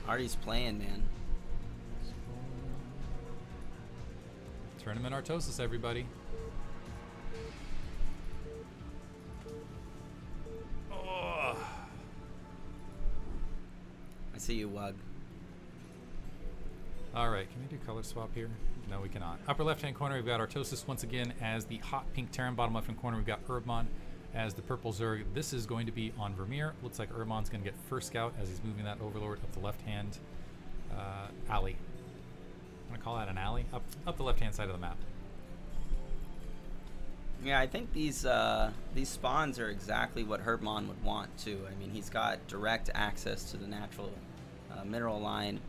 Artie's playing, man. Tournament Artosis, everybody. Oh. I see you, Wug. All right, can we do color swap here? No, we cannot. Upper left-hand corner, we've got Artosis once again as the hot pink Terran. Bottom left-hand corner, we've got Herbmon as the purple Zerg. This is going to be on Vermeer. Looks like Herbmon's going to get first scout as he's moving that Overlord up the left-hand alley. I'm going to call that an alley. Up the left-hand side of the map. Yeah, I think these spawns are exactly what Herbmon would want too. I mean, he's got direct access to the natural mineral line.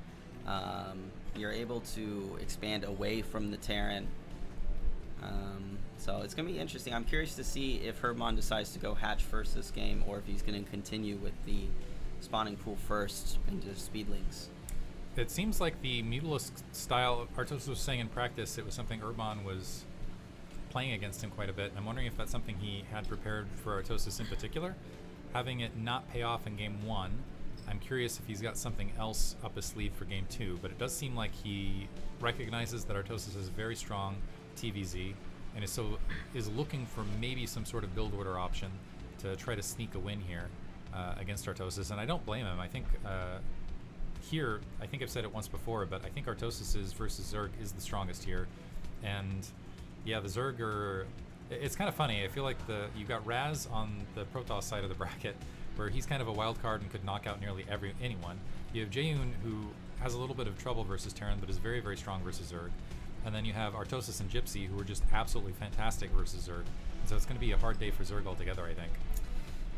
You're able to expand away from the Terran. So it's going to be interesting. I'm curious to see if Herbmon decides to go hatch first this game, or if he's going to continue with the spawning pool first into speedlings. It seems like the Mutalisk style, Artosis was saying in practice, it was something Herbmon was playing against him quite a bit. And I'm wondering if that's something he had prepared for Artosis in particular. Having it not pay off in game 1, I'm curious if he's got something else up his sleeve for game 2, but it does seem like he recognizes that Artosis is very strong TVZ and is looking for maybe some sort of build order option to try to sneak a win here against Artosis, and I don't blame him. I think here, I think I've said it once before, but I think Artosis's versus Zerg is the strongest here, and yeah, the Zerg are... It's kind of funny. I feel like you got Raz on the Protoss side of the bracket, where he's kind of a wild card and could knock out nearly anyone. You have Jaehoon, who has a little bit of trouble versus Terran, but is very, very strong versus Zerg. And then you have Artosis and Gypsy, who are just absolutely fantastic versus Zerg. And so it's going to be a hard day for Zerg altogether, I think.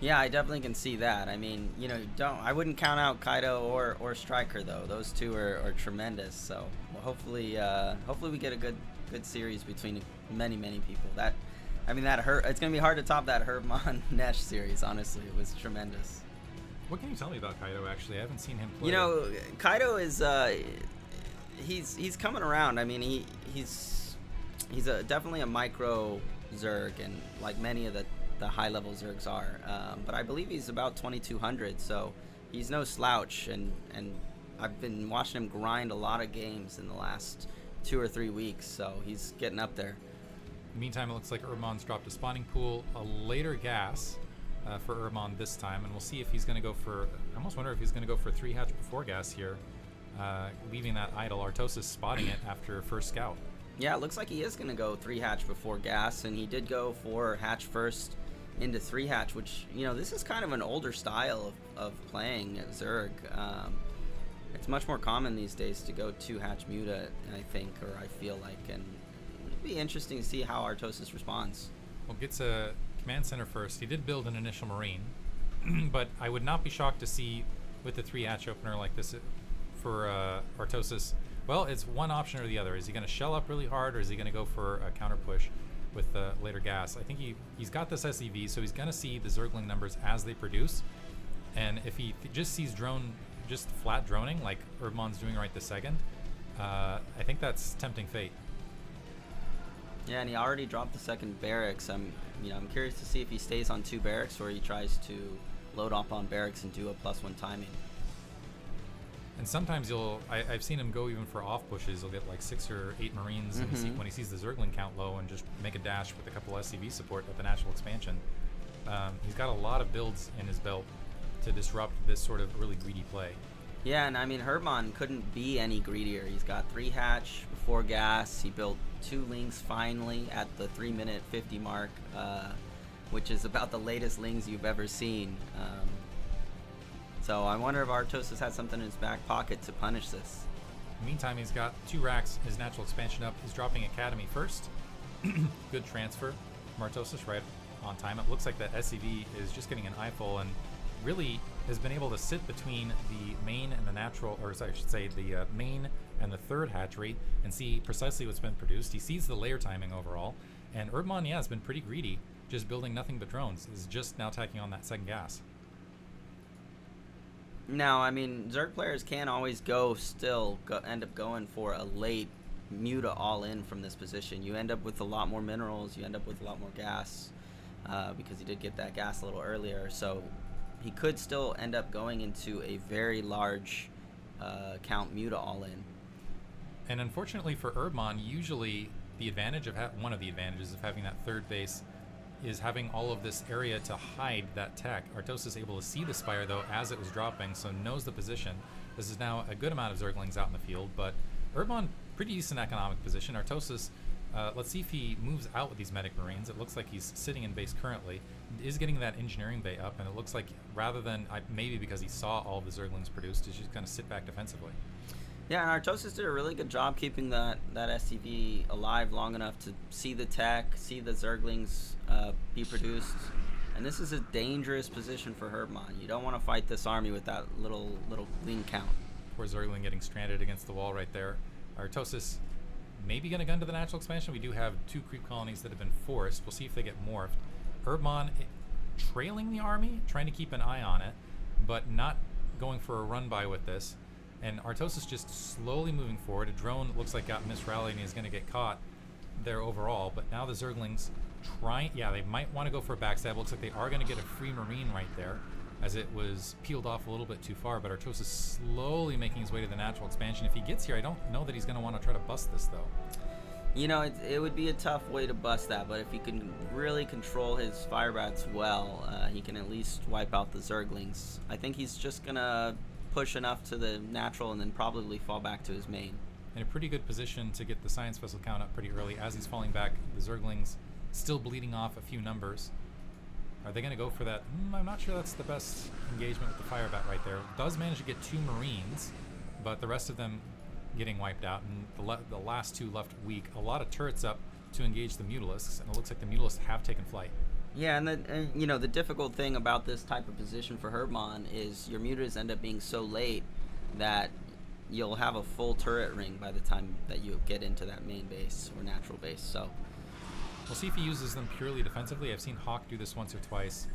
Yeah, I definitely can see that. I mean, you know, I wouldn't count out Kaido or Striker though. Those two are tremendous. So hopefully we get a good series between many people. It's gonna be hard to top that Herbmon Nesh series. Honestly, it was tremendous. What can you tell me about Kaido? Actually, I haven't seen him play. You know, Kaido is he's coming around. I mean, he's definitely a micro Zerg, and like many of the high level Zergs are. But I believe he's about 2200, so he's no slouch. And I've been watching him grind a lot of games in the last 2 or 3 weeks, so he's getting up there. Meantime, it looks like Herbmon's dropped a spawning pool, a later gas for Herbmon this time, and we'll see if he's going to go for... I almost wonder if he's going to go for 3 hatch before gas here, leaving that idle. Artosis spotting it after first scout. Yeah, it looks like he is going to go 3 hatch before gas, and he did go for hatch first into 3 hatch, which, you know, this is kind of an older style of playing Zerg. It's much more common these days to go 2 hatch muta, I think, or I feel like, and be interesting to see how Artosis responds. Well, gets a command center first. He did build an initial marine, but I would not be shocked to see with the 3 hatch opener like this for Artosis. Well, it's one option or the other. Is he going to shell up really hard, or is he going to go for a counter push with later gas? I think he's got this SEV, so he's going to see the Zergling numbers as they produce, and if he just sees just flat droning like Herbmon's doing right this second, I think that's tempting fate. Yeah, and he already dropped the second barracks. I'm curious to see if he stays on 2 barracks or he tries to load up on barracks and do a +1 timing. And sometimes I've seen him go even for off pushes. He'll get like 6 or 8 Marines when he sees the Zergling count low, and just make a dash with a couple SCV support at the natural expansion. He's got a lot of builds in his belt to disrupt this sort of really greedy play. Yeah, and I mean, Herbmon couldn't be any greedier. He's got 3 hatch before gas. He built 2 lings finally at the 3-minute 50 mark, which is about the latest lings you've ever seen. So I wonder if Artosis has something in his back pocket to punish this. Meantime, he's got 2 racks, his natural expansion up. He's dropping Academy first. Good transfer from Artosis right on time. It looks like that SCV is just getting an eyeful and really has been able to sit between the main and the natural, or I should say the main and the 3rd hatchery, and see precisely what's been produced. He sees the layer timing overall, and Herbmon, yeah, has been pretty greedy, just building nothing but drones. Is just now tacking on that 2nd gas. Now, I mean, Zerg players can always end up going for a late muta all-in from this position. You end up with a lot more minerals, you end up with a lot more gas, because he did get that gas a little earlier, so he could still end up going into a very large count Muta all in. And unfortunately for Herbmon, usually the advantage of one of the advantages of having that third base is having all of this area to hide that tech. Artosis is able to see the Spire though as it was dropping, so knows the position. This is now a good amount of Zerglings out in the field, but Herbmon, pretty decent economic position. Artosis, let's see if he moves out with these Medic Marines. It looks like he's sitting in base currently, is getting that Engineering Bay up, and it looks like rather than, maybe because he saw all of the Zerglings produced, he's just going to sit back defensively. Yeah, and Artosis did a really good job keeping that SCV alive long enough to see the tech, see the Zerglings be produced. And this is a dangerous position for Herbmon. You don't want to fight this army with that little lean count. Poor Zergling getting stranded against the wall right there. Artosis maybe going to gun to the natural expansion. We do have 2 creep colonies that have been forced. We'll see if they get morphed. Herbmon trailing the army, trying to keep an eye on it, but not going for a run-by with this. And Artosis just slowly moving forward. A drone looks like got misrallied and is going to get caught there overall. But now the Zerglings they might want to go for a backstab. Looks like they are going to get a free Marine right there, as it was peeled off a little bit too far. But Artosis slowly making his way to the natural expansion. If he gets here, I don't know that he's going to want to try to bust this, though. You know, it would be a tough way to bust that, but if he can really control his Firebats well, he can at least wipe out the Zerglings. I think he's just going to push enough to the natural and then probably fall back to his main. In a pretty good position to get the Science Vessel count up pretty early. As he's falling back, the Zerglings still bleeding off a few numbers. Are they going to go for that? I'm not sure that's the best engagement with the Firebat right there. Does manage to get 2 Marines, but the rest of them getting wiped out, and the last 2 left weak. A lot of turrets up to engage the Mutalisks, and it looks like the Mutalisks have taken flight. Yeah, and you know, the difficult thing about this type of position for Herbmon is your mutas end up being so late that you'll have a full turret ring by the time that you get into that main base or natural base. So we'll see if he uses them purely defensively. I've seen Hawk do this once or twice,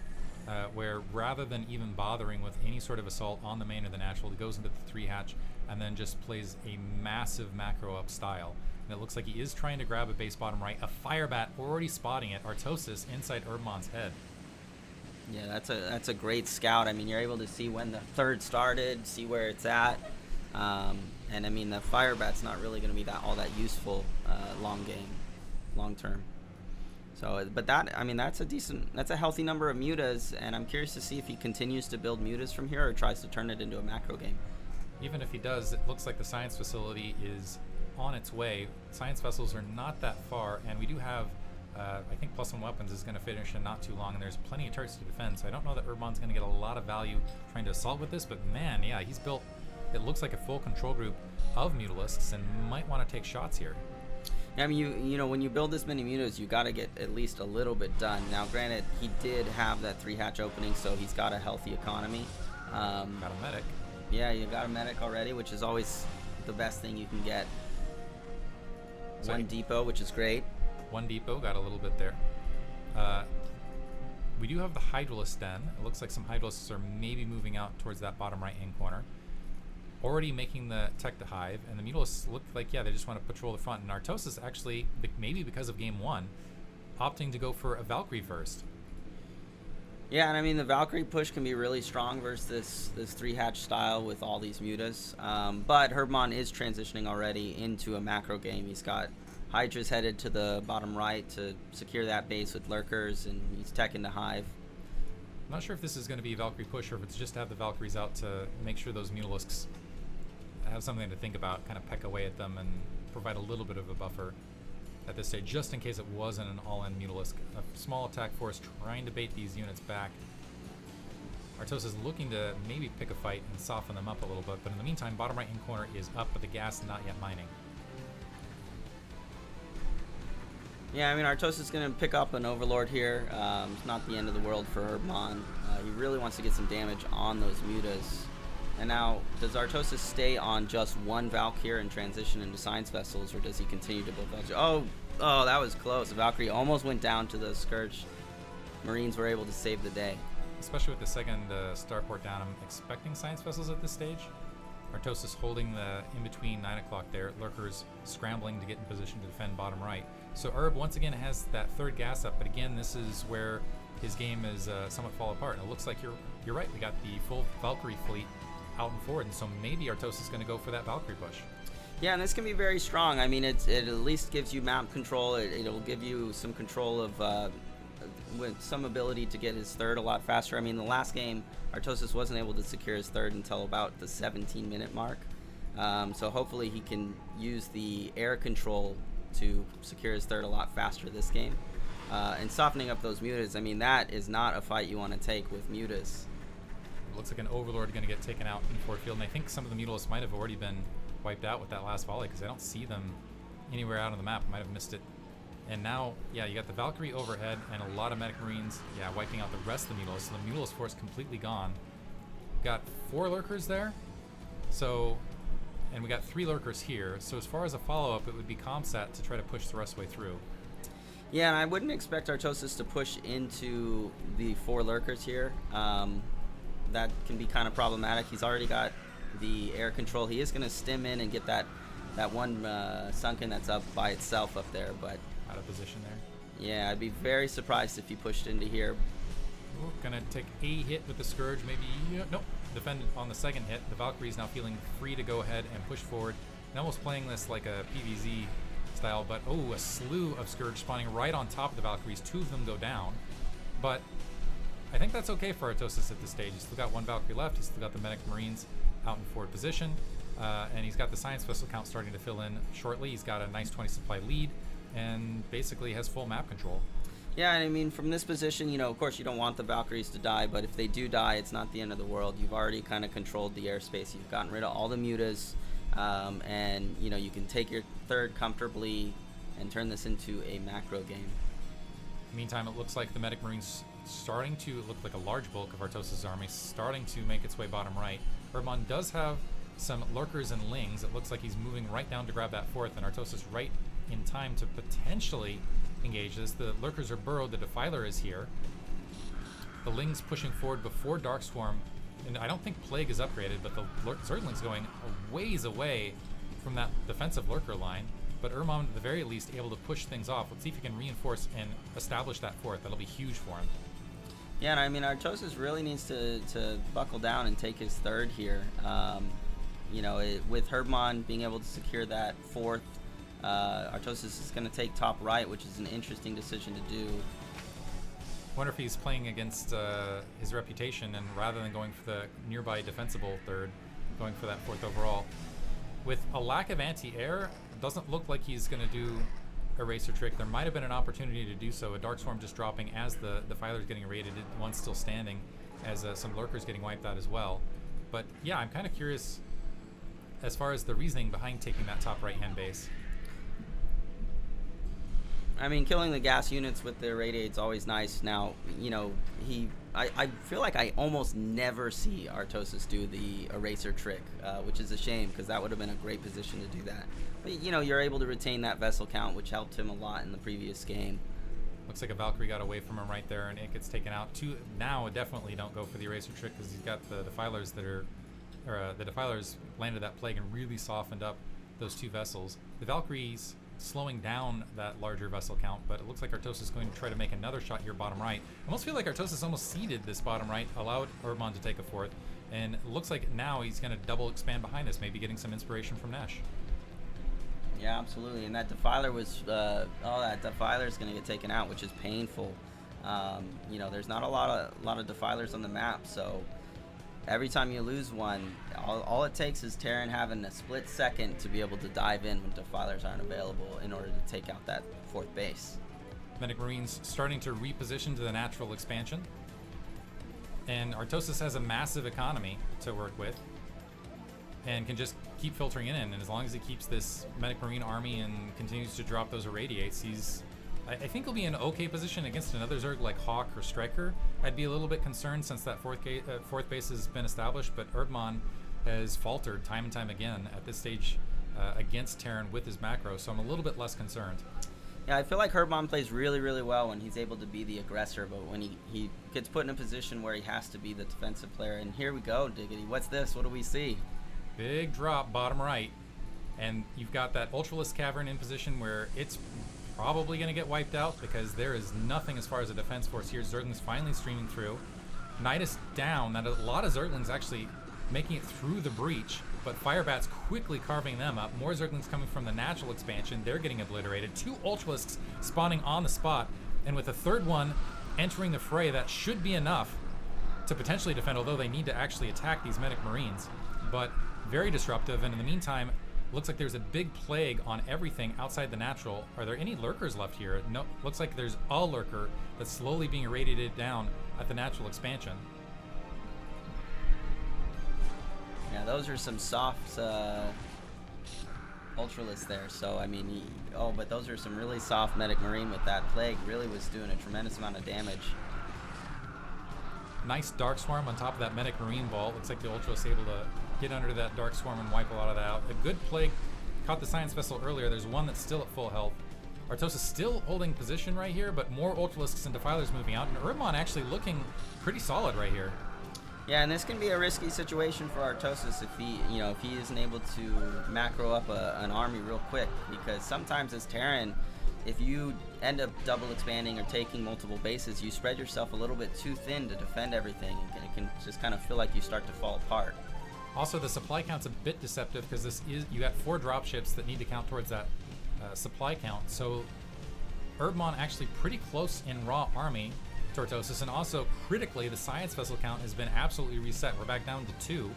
where rather than even bothering with any sort of assault on the main or the natural, he goes into the 3-hatch and then just plays a massive macro up style. And it looks like he is trying to grab a base bottom right. A Firebat already spotting it. Artosis inside Herbmon's head. Yeah, that's a great scout. I mean, you're able to see when the third started, see where it's at. And I mean, the Firebat's not really going to be all that useful long term. So, but that's a healthy number of mutas, and I'm curious to see if he continues to build mutas from here or tries to turn it into a macro game. Even if he does, it looks like the science facility is on its way. Science vessels are not that far, and we do have, I think Plus One Weapons is going to finish in not too long, and there's plenty of turrets to defend, so I don't know that Herbmon's going to get a lot of value trying to assault with this, but man, yeah, he's built, it looks like a full control group of Mutalisks, and might want to take shots here. Yeah, I mean, you know, when you build this many mutas, you got to get at least a little bit done. Now, granted, he did have that 3-hatch opening, so he's got a healthy economy. Got a medic. Yeah, you got a medic already, which is always the best thing you can get. So 1 depot, which is great. 1 depot, got a little bit there. We do have the Hydralisk Den. It looks like some Hydralisks are maybe moving out towards that bottom right-hand corner. Already making the tech to hive, and the Mutalisks look like, yeah, they just want to patrol the front. And Artosis actually, maybe because of game 1, opting to go for a Valkyrie first. Yeah, and I mean, the Valkyrie push can be really strong versus this 3-hatch style with all these mutas. But Herbmon is transitioning already into a macro game. He's got Hydras headed to the bottom right to secure that base with lurkers, and he's teching the hive. I'm not sure if this is going to be a Valkyrie push or if it's just to have the Valkyries out to make sure those Mutalisks have something to think about, kind of peck away at them and provide a little bit of a buffer at this stage, just in case it wasn't an all-in Mutalisk. A small attack force trying to bait these units back. Artosis is looking to maybe pick a fight and soften them up a little bit, but in the meantime, bottom right-hand corner is up, but the gas not yet mining. Yeah, I mean, Artosis is going to pick up an Overlord here. It's not the end of the world for Herbmon. He really wants to get some damage on those mutas. And now, does Artosis stay on just 1 Valk here and transition into Science Vessels, or does he continue to build Valkyrie? Oh, that was close. The Valkyrie almost went down to the Scourge. Marines were able to save the day. Especially with the second starport down, I'm expecting Science Vessels at this stage. Artosis holding the in-between 9 o'clock there. Lurkers scrambling to get in position to defend bottom right. So Herb once again has that 3rd gas up, but again, this is where his game is somewhat fall apart. And it looks like you're right. We got the full Valkyrie fleet out and forward, and so maybe Artosis is going to go for that Valkyrie push. Yeah, and this can be very strong. I mean, it at least gives you map control. It'll give you some control of with some ability to get his third a lot faster. I mean, the last game, Artosis wasn't able to secure his third until about the 17-minute mark. So hopefully he can use the air control to secure his third a lot faster this game. And softening up those mutas, I mean, that is not a fight you want to take with mutas. It looks like an Overlord going to get taken out in forward field, and I think some of the mutalists might have already been wiped out with that last volley, because I don't see them anywhere out on the map. I might have missed it. And now, yeah, you got the Valkyrie overhead and a lot of Medic Marines, yeah, wiping out the rest of the mutalists. So the mutalist force completely gone. Got 4 lurkers there. So, and we got 3 lurkers here. So as far as a follow-up, it would be Comsat to try to push the rest of the way through. Yeah, and I wouldn't expect Artosis to push into the 4 lurkers here. That can be kind of problematic. He's already got the air control. He is going to stim in and get that one sunken that's up by itself up there, but out of position there. Yeah, I'd be very surprised if he pushed into here. Ooh, gonna take a hit with the Scourge, maybe. Nope. Defend on the second hit. The Valkyrie's now feeling free to go ahead and push forward, and almost playing this like a PvZ style, but a slew of Scourge spawning right on top of the Valkyries. 2 of them go down, but I think that's okay for Artosis at this stage. He's still got 1 Valkyrie left. He's still got the Medic Marines out in forward position, and he's got the Science Vessel count starting to fill in shortly. He's got a nice 20 supply lead, and basically has full map control. Yeah, and I mean, from this position, you know, of course you don't want the Valkyries to die, but if they do die, it's not the end of the world. You've already kind of controlled the airspace. You've gotten rid of all the mutas, and, you know, you can take your third comfortably and turn this into a macro game. Meantime, it looks like the Medic Marines starting to look like a large bulk of Artosis' army, starting to make its way bottom right. Herbmon does have some lurkers and lings. It looks like he's moving right down to grab that 4th, and Artosis right in time to potentially engage this. The lurkers are burrowed, the Defiler is here. The lings pushing forward before Darkstorm, and I don't think Plague is upgraded, but the Zergling's going a ways away from that defensive lurker line. But Herbmon, at the very least, able to push things off. Let's see if he can reinforce and establish that 4th. That'll be huge for him. Yeah, and I mean, Artosis really needs to buckle down and take his third here. You know, with Herbmon being able to secure that 4th, Artosis is going to take top right, which is an interesting decision to do. Wonder if he's playing against his reputation, and rather than going for the nearby defensible 3rd, going for that 4th overall. With a lack of anti-air, it doesn't look like he's going to do a Racer Trick. There might have been an opportunity to do so. A Darkstorm just dropping as the Defiler's getting raided, one still standing, as some lurkers getting wiped out as well. But yeah, I'm kind of curious as far as the reasoning behind taking that top right-hand base. I mean, killing the gas units with the radiate's always nice. Now, you know, I feel like I almost never see Artosis do the Eraser Trick, which is a shame, because that would have been a great position to do that. But, you know, you're able to retain that vessel count, which helped him a lot in the previous game. Looks like a Valkyrie got away from him right there, and it gets taken out. Now, definitely don't go for the Eraser Trick, because he's got the Defilers that are, the Defilers landed that Plague and really softened up those 2 vessels. The Valkyries slowing down that larger vessel count, but it looks like Artosis is going to try to make another shot here bottom right. I almost feel like Artosis almost ceded this bottom right, allowed Herbmon to take a 4th, and it looks like now he's going to double expand behind us, maybe getting some inspiration from Nesh. Yeah, absolutely, and that Defiler was, that Defiler is going to get taken out, which is painful. You know, there's not a lot of Defilers on the map, so every time you lose one, all it takes is Terran having a split second to be able to dive in when Defilers aren't available in order to take out that 4th base. Medic Marines starting to reposition to the natural expansion. And Artosis has a massive economy to work with and can just keep filtering in. And as long as he keeps this Medic Marine army and continues to drop those irradiates, I think he'll be in an okay position against another Zerg like Hawk or Striker. I'd be a little bit concerned since that 4th base has been established, but Herbmon has faltered time and time again at this stage against Terran with his macro, so I'm a little bit less concerned. Yeah, I feel like Herbmon plays really, really well when he's able to be the aggressor, but when he gets put in a position where he has to be the defensive player. And here we go, Diggity. What's this? What do we see? Big drop bottom right, and you've got that Ultralisk Cavern in position where it's probably going to get wiped out because there is nothing as far as a defense force here. Zerglings finally streaming through. Nidus down. That a lot of Zerglings actually making it through the breach, but Firebats quickly carving them up. More Zerglings coming from the natural expansion. They're getting obliterated. 2 Ultralisks spawning on the spot, and with a third one entering the fray, that should be enough to potentially defend, although they need to actually attack these Medic Marines. But very disruptive, and in the meantime, looks like there's a big plague on everything outside the natural. Are there any lurkers left here? No, looks like there's a lurker that's slowly being irradiated down at the natural expansion. Yeah, those are some soft Ultralists there. So, I mean, but those are some really soft Medic Marine with that plague. Really was doing a tremendous amount of damage. Nice Dark Swarm on top of that Medic Marine ball. Looks like the Ultra was able to get under that Dark Swarm and wipe a lot of that out. A good plague caught the Science Vessel earlier. There's one that's still at full health. Artosis still holding position right here, but more Ultralisks and Defilers moving out. And Herbmon actually looking pretty solid right here. Yeah, and this can be a risky situation for Artosis if he isn't able to macro up an army real quick, because sometimes as Terran, if you end up double expanding or taking multiple bases, you spread yourself a little bit too thin to defend everything, and it can just kind of feel like you start to fall apart. Also, the supply count's a bit deceptive because you got 4 dropships that need to count towards that supply count. So Herbmon actually pretty close in raw army to Artosis, and also critically, the Science Vessel count has been absolutely reset. We're back down to 2.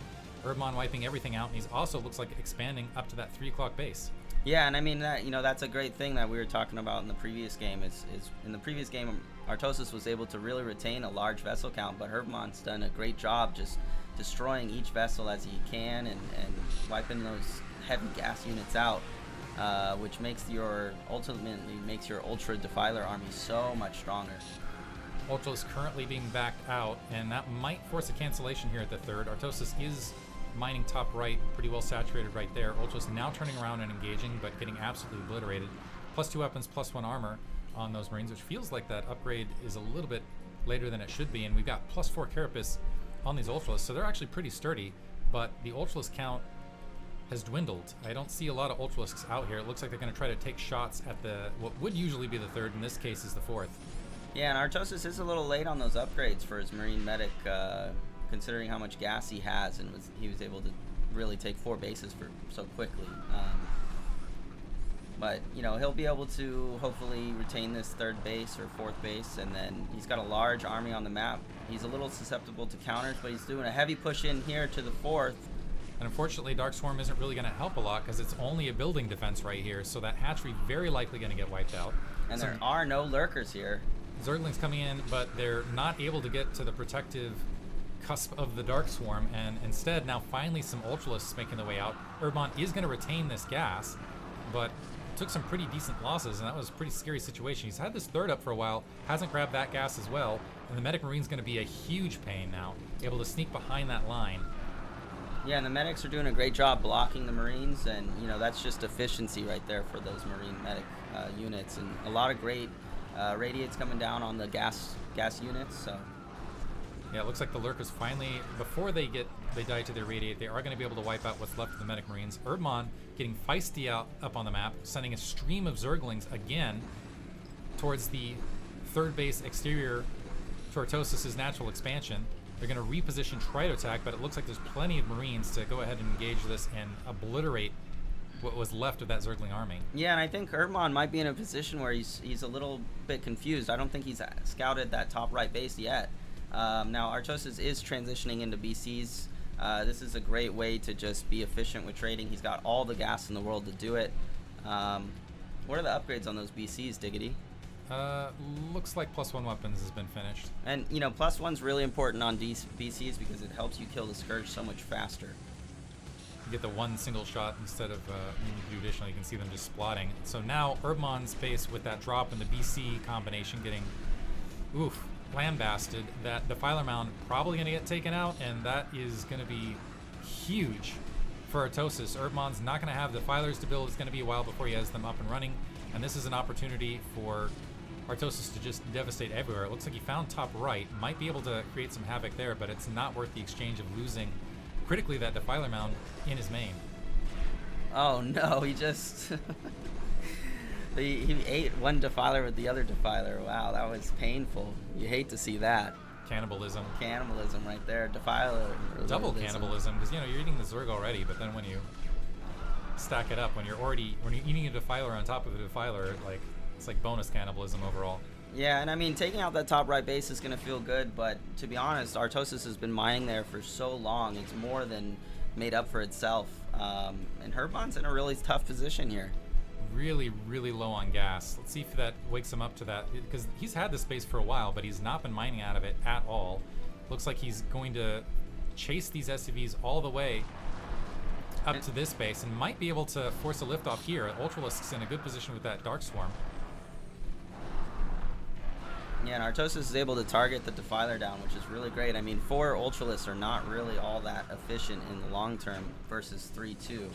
Herbmon wiping everything out, and he's also looks like expanding up to that 3 o'clock base. Yeah, and I mean that that's a great thing that we were talking about in the previous game. Is in the previous game, Artosis was able to really retain a large vessel count, but Herbmon's done a great job just destroying each vessel as he can and wiping those heavy gas units out, which ultimately makes your Ultra Defiler army so much stronger. Ultra is currently being backed out, and that might force a cancellation here at the 3rd. Artosis is mining top right, pretty well saturated right there. Ultra's now turning around and engaging, but getting absolutely obliterated. +2 weapons, +1 armor on those Marines, which feels like that upgrade is a little bit later than it should be. And we've got +4 Carapace on these Ultralists, so they're actually pretty sturdy, but the Ultralist count has dwindled. I don't see a lot of Ultralisks out here. It looks like they're going to try to take shots at what would usually be the 3rd, in this case is the 4th. Yeah, and Artosis is a little late on those upgrades for his Marine Medic, considering how much gas he has, and he was able to really take 4 bases for so quickly. But he'll be able to hopefully retain this 3rd base or 4th base, and then he's got a large army on the map. He's a little susceptible to counters, but he's doing a heavy push in here to the 4th. And unfortunately, Dark Swarm isn't really going to help a lot because it's only a building defense right here, so that hatchery very likely going to get wiped out. And there are no lurkers here. Zerglings coming in, but they're not able to get to the protective cusp of the Dark Swarm, and instead now finally some Ultralisks making their way out. Herbmon is going to retain this gas, but took some pretty decent losses, and that was a pretty scary situation. He's had this 3rd up for a while, hasn't grabbed that gas as well, and the Medic Marine's going to be a huge pain now, able to sneak behind that line. Yeah, and the medics are doing a great job blocking the Marines, and that's just efficiency right there for those Marine medic units, and a lot of great radiates coming down on the gas units. So yeah, it looks like the Lurkers finally, before they die to their radiate, they are going to be able to wipe out what's left of the Medic Marines. Herbmon getting feisty up on the map, sending a stream of Zerglings again towards the 3rd base exterior to Artosis' natural expansion. They're going to reposition, try to attack, but it looks like there's plenty of Marines to go ahead and engage this and obliterate what was left of that Zergling army. Yeah, and I think Herbmon might be in a position where he's a little bit confused. I don't think he's scouted that top right base yet. Now, Artosis is transitioning into BCs. This is a great way to just be efficient with trading. He's got all the gas in the world to do it. What are the upgrades on those BCs, Diggity? Looks like +1 weapons has been finished. And, +1's really important on BCs because it helps you kill the Scourge so much faster. You get the one single shot instead of when you do additional, you can see them just splotting. So now Herbmon's base with that drop and the BC combination getting, lambasted. That Defiler Mound probably going to get taken out, and that is going to be huge for Artosis. Herbmon's not going to have Defilers to build. It's going to be a while before he has them up and running, and this is an opportunity for Artosis to just devastate everywhere. It looks like he found top right, might be able to create some havoc there, but it's not worth the exchange of losing critically that Defiler Mound in his main. Oh no, he just he ate one Defiler with the other Defiler. Wow, that was painful. You hate to see that. Cannibalism. Cannibalism right there. Defiler. Double cannibalism, because you're eating the Zerg already, but then when you stack it up, when you're eating a Defiler on top of a Defiler, it's like bonus cannibalism overall. Yeah, and I mean, taking out that top right base is going to feel good, but to be honest, Artosis has been mining there for so long, it's more than made up for itself. And Herbmon's in a really tough position here. Really, really low on gas. Let's see if that wakes him up to that, because he's had this space for a while, but he's not been mining out of it at all. Looks like he's going to chase these SCVs all the way up to this base and might be able to force a liftoff here. Ultralisk's in a good position with that Dark Swarm. Yeah, and Artosis is able to target the Defiler down, which is really great. I mean, 4 Ultralisks are not really all that efficient in the long term versus 3-2.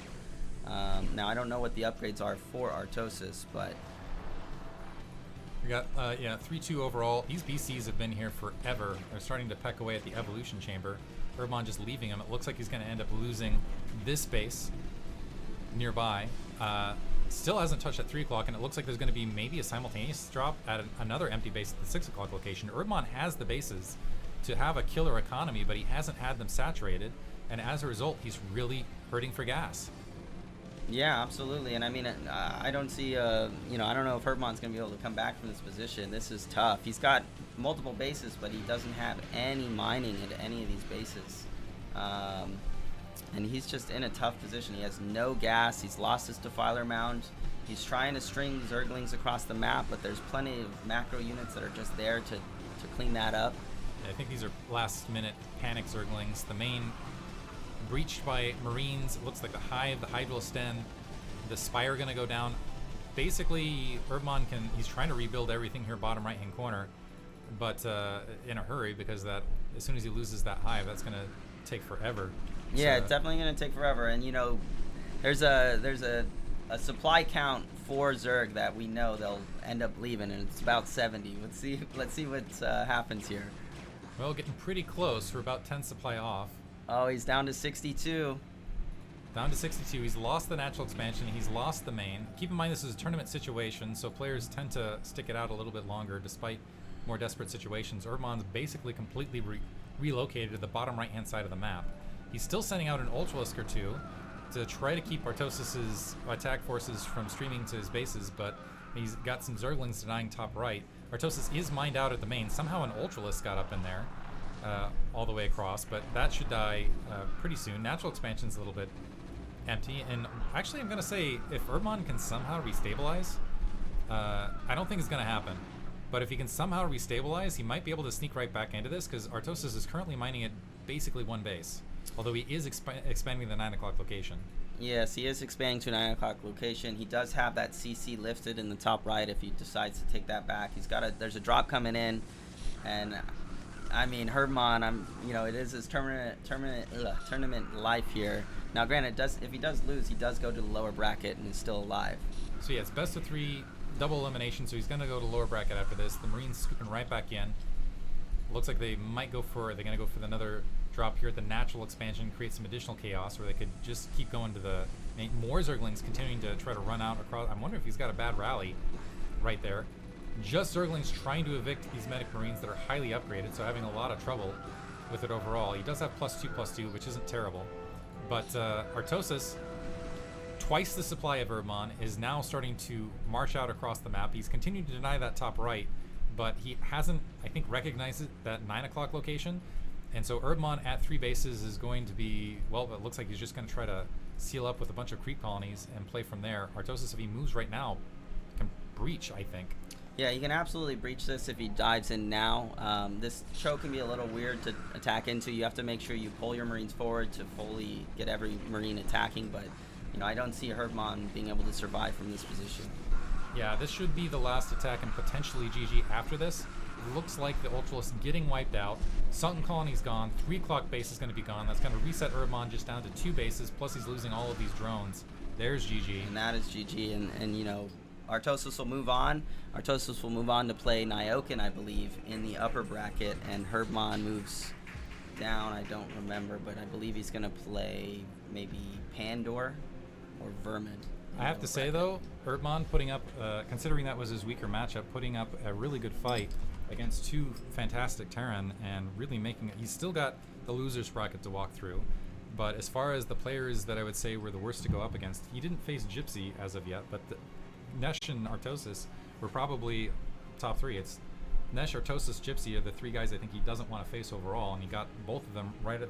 Now, I don't know what the upgrades are for Artosis, but... We got, 3-2 overall. These BCs have been here forever. They're starting to peck away at the Evolution Chamber. Herbmon just leaving him. It looks like he's going to end up losing this base nearby. Still hasn't touched at 3 o'clock, and it looks like there's going to be maybe a simultaneous drop at another empty base at the 6 o'clock location. Herbmon has the bases to have a killer economy, but he hasn't had them saturated, and as a result, he's really hurting for gas. Yeah, absolutely. And I mean, I don't see, I don't know if Herbmon's going to be able to come back from this position. This is tough. He's got multiple bases, but he doesn't have any mining into any of these bases. And he's just in a tough position. He has no gas. He's lost his Defiler mound. He's trying to string Zerglings across the map, but there's plenty of macro units that are just there to clean that up. Yeah, I think these are last-minute panic Zerglings. The main breached by Marines. It looks like the Hive, the Hydrosten, the Spire going to go down. Basically, Herbmon he's trying to rebuild everything here bottom right-hand corner, but in a hurry, because that as soon as he loses that Hive, that's going to take forever. Yeah, it's definitely going to take forever. And, there's a supply count for Zerg that we know they'll end up leaving, and it's about 70. Let's see what happens here. Well, getting pretty close. We're about 10 supply off. Oh, he's down to 62. Down to 62. He's lost the natural expansion. He's lost the main. Keep in mind this is a tournament situation, so players tend to stick it out a little bit longer despite more desperate situations. Herbmon's basically completely relocated to the bottom right-hand side of the map. He's still sending out an Ultralisk or two to try to keep Artosis' attack forces from streaming to his bases, but he's got some Zerglings denying top right. Artosis is mined out at the main. Somehow an Ultralisk got up in there all the way across, but that should die pretty soon. Natural expansion's a little bit empty, and actually I'm going to say if Herbmon can somehow restabilize, I don't think it's going to happen, but if he can somehow restabilize, he might be able to sneak right back into this, because Artosis is currently mining at basically one base. Although he is expanding the 9 o'clock location. Yes, he is expanding to a 9 o'clock location. He does have that CC lifted in the top right if he decides to take that back. There's a drop coming in, and I mean, Herbmon, it is his tournament life here. Now, granted, if he does lose, he does go to the lower bracket and is still alive. So yeah, it's best of 3, double elimination, so he's going to go to lower bracket after this. The Marines scooping right back in. Looks like they're going to go for another drop here at the natural expansion, create some additional chaos, or they could just keep going to the more Zerglings continuing to try to run out across. I'm wondering if he's got a bad rally right there. Just Zerglings trying to evict these medic Marines that are highly upgraded, so having a lot of trouble with it overall. He does have +2/+2, which isn't terrible, but Artosis, twice the supply of Herbmon, is now starting to march out across the map. He's continuing to deny that top right, but he hasn't, I think, recognized that 9 o'clock location. And so Herbmon at 3 bases is going to be, well, it looks like he's just going to try to seal up with a bunch of creep colonies and play from there. Artosis, if he moves right now, can breach, I think. Yeah, he can absolutely breach this if he dives in now. This choke can be a little weird to attack into. You have to make sure you pull your Marines forward to fully get every Marine attacking, but I don't see Herbmon being able to survive from this position. Yeah, this should be the last attack and potentially GG after this. It looks like the Ultralisk getting wiped out. Sunken Colony's gone. 3 o'clock base is going to be gone. That's going to reset Herbmon just down to 2 bases, plus he's losing all of these drones. There's GG. And that is GG, and Artosis will move on. Artosis will move on to play Nyoken, I believe, in the upper bracket, and Herbmon moves down. I don't remember, but I believe he's going to play maybe Pandor or Vermin. I have to say, though, Herbmon putting up, considering that was his weaker matchup, putting up a really good fight against two fantastic Terran and really making it. He's still got the loser's bracket to walk through, but as far as the players that I would say were the worst to go up against, he didn't face Gypsy as of yet, but Nesh and Artosis were probably top three. It's Nesh, Artosis, Gypsy are the three guys I think he doesn't want to face overall, and he got both of them right at the